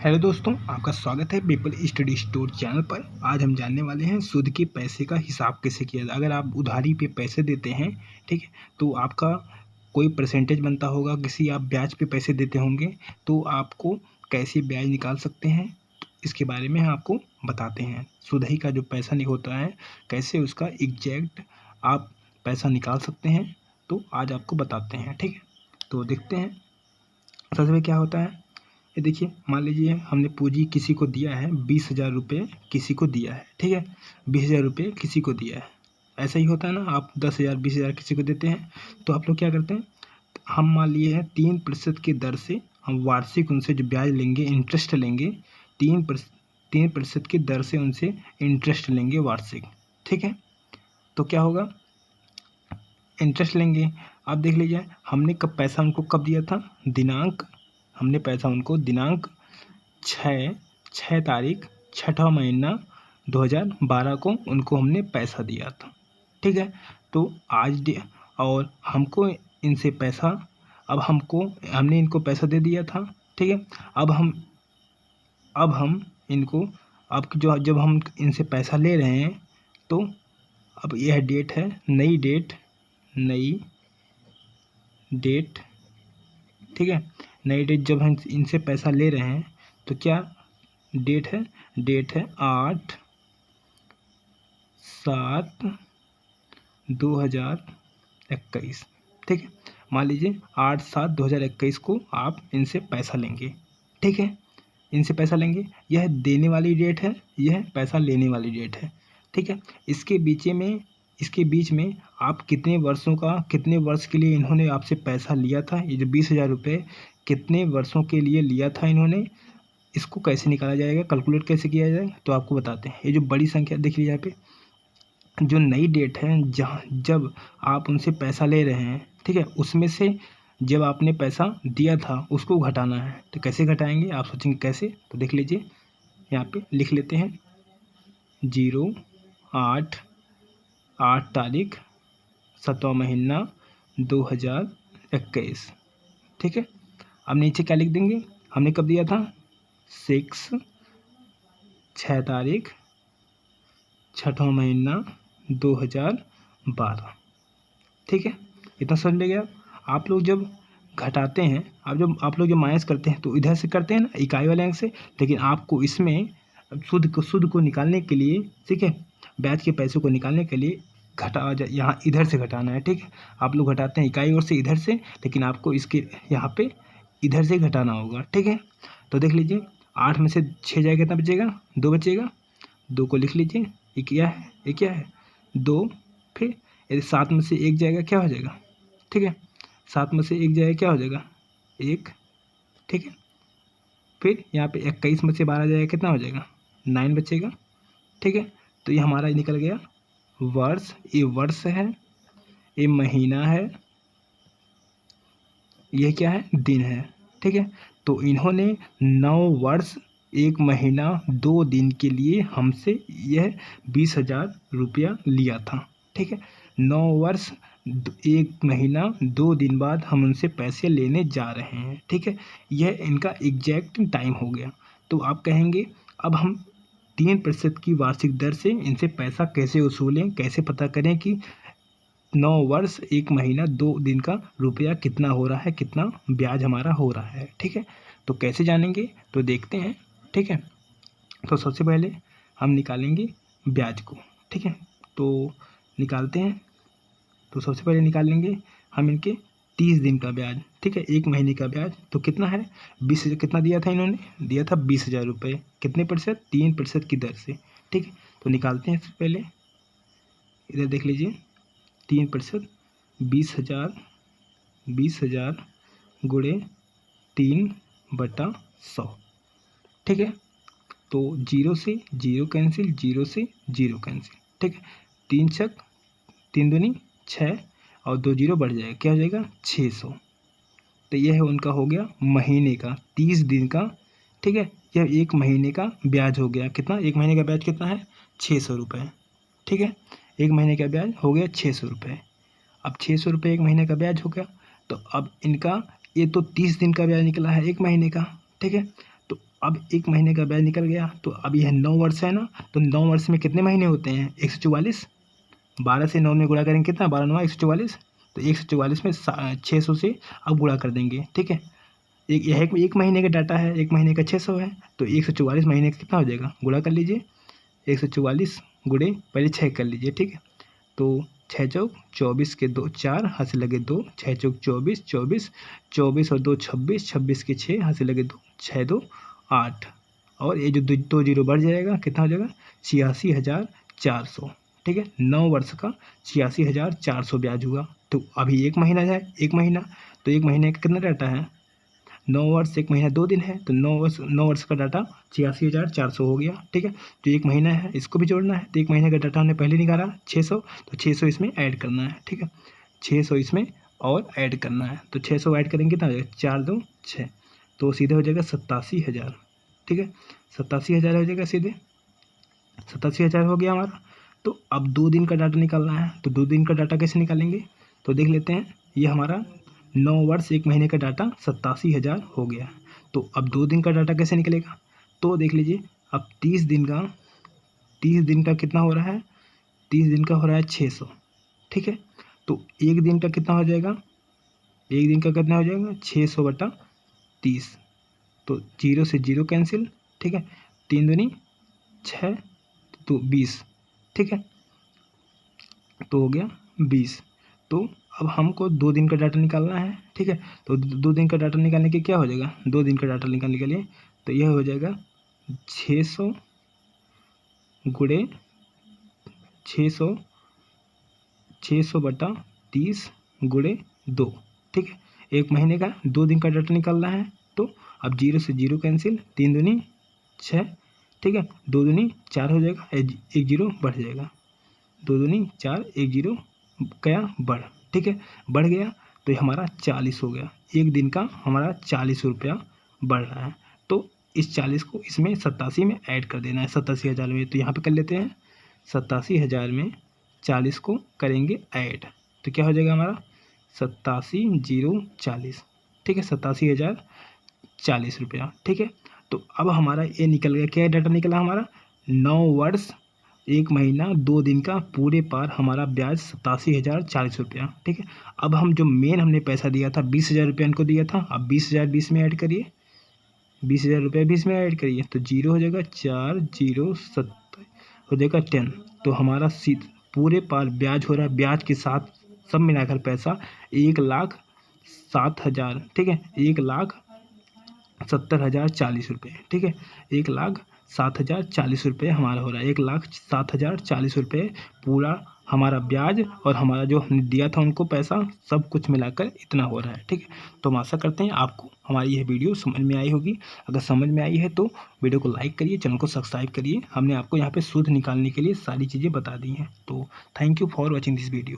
Hello दोस्तों, आपका स्वागत है पीपल स्टडी स्टोर चैनल पर। आज हम जानने वाले हैं सूद के पैसे का हिसाब कैसे किया जाए। अगर आप उधारी पे पैसे देते हैं, ठीक है, तो आपका कोई परसेंटेज बनता होगा, किसी आप ब्याज पे पैसे देते होंगे, तो आपको कैसे ब्याज निकाल सकते हैं, तो इसके बारे में हम आपको बताते हैं। सुधई का जो पैसा नहीं होता है, कैसे उसका एग्जैक्ट आप पैसा निकाल सकते हैं, तो आज आपको बताते हैं। ठीक है, तो देखते हैं सबसे पहले क्या होता है। ये देखिए, मान लीजिए हमने पूंजी किसी को दिया है 20,000 रुपये, किसी को दिया है, ठीक है, 20,000 रुपये किसी को दिया है। ऐसा ही होता है ना, आप 10,000 20,000 किसी को देते हैं, तो आप लोग क्या करते हैं, हम मान लिए हैं 3% की दर से हम वार्षिक उनसे जो ब्याज लेंगे, इंटरेस्ट लेंगे, 3% की दर से उनसे इंटरेस्ट लेंगे वार्षिक। ठीक है, तो क्या होगा, इंटरेस्ट लेंगे। आप देख लीजिए, हमने कब पैसा उनको कब दिया था, दिनांक, हमने पैसा उनको दिनांक 6 तारीख 6वां महीना 2012 को उनको हमने पैसा दिया था। ठीक है, तो आज और हमको इनसे पैसा, अब हमने इनको पैसा दे दिया था। ठीक है, अब हम इनको, अब जो जब हम इनसे पैसा ले रहे हैं, तो अब यह डेट है, नई डेट, ठीक है, नई डेट जब हम इनसे पैसा ले रहे हैं, तो क्या डेट है, 8/7/2021। ठीक है, मान लीजिए 8/7/2021 को आप इनसे पैसा लेंगे। ठीक है, इनसे पैसा लेंगे, यह देने वाली डेट है, यह पैसा लेने वाली डेट है। ठीक है, इसके बीच में आप कितने वर्ष के लिए इन्होंने आपसे पैसा लिया था, ये जो 20,000 रुपये कितने वर्षों के लिए लिया था इन्होंने, इसको कैसे निकाला जाएगा, कैलकुलेट कैसे किया जाएगा, तो आपको बताते हैं। ये जो बड़ी संख्या देख लीजिए, यहाँ पे जो नई डेट है, जहाँ जब आप उनसे पैसा ले रहे हैं, ठीक है, उसमें से जब आपने पैसा दिया था उसको घटाना है। तो कैसे घटाएंगे, आप सोचेंगे कैसे, तो देख लीजिए, यहाँ पे लिख लेते हैं 08/8 तारीख 7वां महीना 2021। ठीक है, अब नीचे क्या लिख देंगे, हमने कब दिया था, 6 तारीख 6वां महीना 2012। ठीक है, इतना समझ में गया। आप लोग जब घटाते हैं, आप लोग जब माइनस करते हैं, तो इधर से करते हैं ना, इकाई वाले अंक से, लेकिन आपको इसमें सूद को निकालने के लिए, ठीक है, ब्याज के पैसे को निकालने के लिए यहाँ इधर से घटाना है। ठीक है, आप लोग घटाते हैं इकाई ओर से इधर से, लेकिन आपको इसके यहाँ पे इधर से घटाना होगा। ठीक है, तो देख लीजिए, 8 में से 6 जाएगा, कितना बचेगा, 2 बचेगा, 2 को लिख लीजिए, ये क्या है 2, फिर यदि 7 में से 1 जाएगा, क्या हो जाएगा, ठीक है, 7 में से 1 जाएगा, क्या हो जाएगा, 1। ठीक है, फिर यहाँ पे 21 में से 12 जाएगा, कितना हो जाएगा, 9 बचेगा। ठीक है, तो ये हमारा निकल गया वर्ष, ये वर्ष है, ये महीना है, ये क्या है, दिन है। ठीक है, तो इन्होंने 9 वर्ष 1 महीना 2 दिन के लिए हमसे यह 20,000 रुपया लिया था। ठीक है, 9 वर्ष 1 महीना 2 दिन बाद हम उनसे पैसे लेने जा रहे हैं। ठीक है, यह इनका एग्जैक्ट टाइम हो गया। तो आप कहेंगे, अब हम 3% की वार्षिक दर से इनसे पैसा कैसे वसूलें, कैसे पता करें कि 9 वर्ष 1 महीना 2 दिन का रुपया कितना हो रहा है, कितना ब्याज हमारा हो रहा है। ठीक है, तो कैसे जानेंगे, तो देखते हैं। ठीक है, तो सबसे पहले हम निकालेंगे ब्याज को। ठीक है, तो निकालते हैं। तो सबसे पहले निकालेंगे हम इनके 30 दिन का ब्याज। ठीक है, 1 महीने का ब्याज, तो कितना है, 20,000, कितना दिया था इन्होंने, दिया था 20,000 रुपये, कितने प्रतिशत, 3% की दर से। ठीक है, तो निकालते हैं। सबसे पहले इधर देख लीजिए, 3%, 20,000 गुणे 3/100। ठीक है, तो 0 से 0 कैंसिल, 0 से 0 कैंसिल। ठीक है, 3 छक 3 दूनी 6 और 2 0 बढ़ जाएगा, क्या हो जाएगा, 600। तो यह है उनका हो गया महीने का, 30 दिन का। ठीक है, यह 1 महीने का ब्याज हो गया, कितना, 1 महीने का ब्याज कितना है, 600 रुपये। ठीक है, 1 महीने का ब्याज हो गया 600 रुपये। अब 600 रुपये 1 महीने का ब्याज हो गया, तो अब इनका ये तो 30 दिन का ब्याज निकला है 1 महीने का। ठीक है, तो अब 1 महीने का ब्याज निकल गया, तो अब यह 9 वर्ष है ना, तो 9 वर्ष में कितने महीने होते हैं? 144। 12 से 9 में गुणा करेंगे कितना? 12 9 144। तो 144 में 600 से अब गुणा कर देंगे, ठीक है। एक महीने का डाटा है, 1 महीने का 600 है, तो 144 महीने का कितना हो जाएगा? गुणा कर लीजिए। 144 गुणे पहले 6 कर लीजिए, ठीक है। तो 6 चौक 24 के 2 4 हाथ से लगे 2, 6 चौक 24 24 24 और 2 26 26 के 6 हाथ से लगे 2 6 2 8 और ये जो दो जीरो बढ़ जाएगा, कितना हो जाएगा? 86,400, ठीक है। 9 वर्ष का 86,400 ब्याज हुआ। तो अभी 1 महीना है, 1 महीना, तो 1 महीने का कितना डाटा है? 9 वर्ष 1 महीना 2 दिन है, तो 9 वर्ष का डाटा 86,400 हो गया, ठीक है। तो 1 महीना है, इसको भी जोड़ना है, तो 1 महीने का डाटा हमने पहले निकाला 600, तो 600 इसमें ऐड करना है, ठीक है। 600 इसमें और ऐड करना है, तो 600 ऐड करेंगे कितना हो जाएगा? 4 2 6, तो सीधे हो जाएगा 87,000, ठीक है। 87,000 हो जाएगा सीधे, 87,000 हो गया हमारा। तो अब 2 दिन का डाटा निकालना है, तो 2 दिन का डाटा कैसे निकालेंगे? तो देख लेते हैं। ये हमारा 9 वर्ष 1 महीने का डाटा 87,000 हो गया। तो अब 2 दिन का डाटा कैसे निकलेगा? तो देख लीजिए, अब 30 दिन का कितना हो रहा है? 30 दिन का हो रहा है 600, ठीक है। तो 1 दिन का कितना हो जाएगा? 1 दिन का कितना हो जाएगा? 600 बटा 30, तो 0 से 0 कैंसिल, ठीक है। 3 दूनी 6, तो 20, ठीक है। तो हो गया 20। तो अब हमको 2 दिन का डाटा निकालना है, ठीक है। तो 2 दिन का डाटा निकालने के क्या हो जाएगा? 2 दिन का डाटा निकालने के लिए तो यह हो जाएगा 600 गुणे 600 बटा 30 गुणे 2, ठीक है। 1 महीने का 2 दिन का डाटा निकालना है, तो अब 0 से 0 कैंसिल, 3 दूनी 6, ठीक है। 2 दूनी 4 हो जाएगा, 1 0 बढ़ जाएगा, 2 दूनी 4 1 0 गया बढ़, ठीक है। बढ़ गया तो ये हमारा 40 हो गया। 1 दिन का हमारा 40 रुपया बढ़ रहा है। तो इस 40 को इसमें 87 में ऐड कर देना है, 87,000 में। तो यहाँ पे कर लेते हैं, 87,000 में 40 को करेंगे ऐड, तो क्या हो जाएगा हमारा? 87,040, ठीक है। 87,040 रुपया, ठीक है। तो अब हमारा ये निकल गया, क्या डाटा निकला हमारा? 9 वर्ष 1 महीना 2 दिन का पूरे पार हमारा ब्याज 87,040 रुपया, ठीक है। अब हम जो मेन हमने पैसा दिया था 20,000 रुपया इनको दिया था, अब 20,000 20 में ऐड करिए, 20,000 रुपया 20 में ऐड करिए, तो 0 हो जाएगा, 4 0 70 हो जाएगा 10। तो हमारा पूरे पार ब्याज हो रहा है, ब्याज के साथ सब मिलाकर पैसा 1,07,000, ठीक है। 1,70,040 रुपये, ठीक है। 1,07,040 रुपये हमारा हो रहा है। 1,07,040 रुपये पूरा हमारा ब्याज और हमारा जो हमने दिया था उनको पैसा सब कुछ मिलाकर इतना हो रहा है, ठीक है। तो हम आशा करते हैं आपको हमारी यह वीडियो समझ में आई होगी। अगर समझ में आई है तो वीडियो को लाइक करिए, चैनल को सब्सक्राइब करिए। हमने आपको यहाँ पे सूद निकालने के लिए सारी चीज़ें बता दी हैं। तो thank you for watching this video.